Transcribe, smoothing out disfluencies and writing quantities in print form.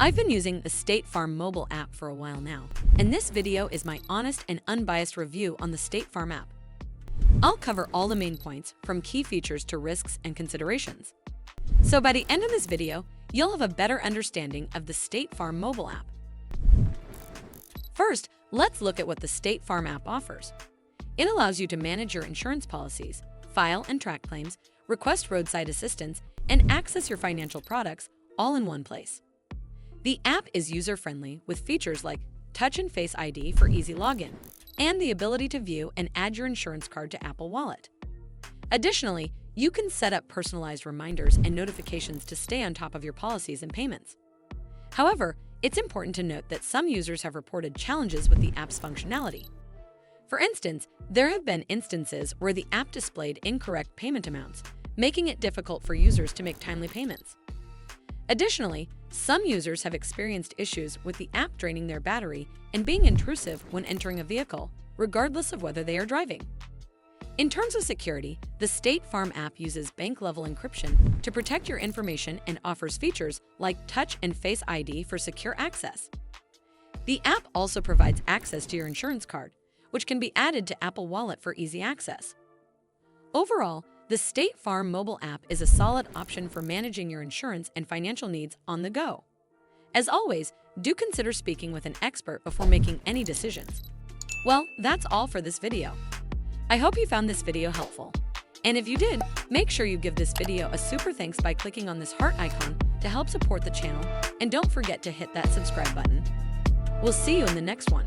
I've been using the State Farm mobile app for a while now, and this video is my honest and unbiased review on the State Farm app. I'll cover all the main points, from key features to risks and considerations. So by the end of this video, you'll have a better understanding of the State Farm mobile app. First, let's look at what the State Farm app offers. It allows you to manage your insurance policies, file and track claims, request roadside assistance, and access your financial products all in one place. The app is user-friendly with features like Touch and Face ID for easy login, and the ability to view and add your insurance card to Apple Wallet. Additionally, you can set up personalized reminders and notifications to stay on top of your policies and payments. However, it's important to note that some users have reported challenges with the app's functionality. For instance, there have been instances where the app displayed incorrect payment amounts, making it difficult for users to make timely payments. Additionally, some users have experienced issues with the app draining their battery and being intrusive when entering a vehicle, regardless of whether they are driving. In terms of security, the State Farm app uses bank-level encryption to protect your information and offers features like Touch and Face ID for secure access. The app also provides access to your insurance card, which can be added to Apple Wallet for easy access. Overall, the State Farm mobile app is a solid option for managing your insurance and financial needs on the go. As always, do consider speaking with an expert before making any decisions. Well, that's all for this video. I hope you found this video helpful. And if you did, make sure you give this video a super thanks by clicking on this heart icon to help support the channel, and don't forget to hit that subscribe button. We'll see you in the next one.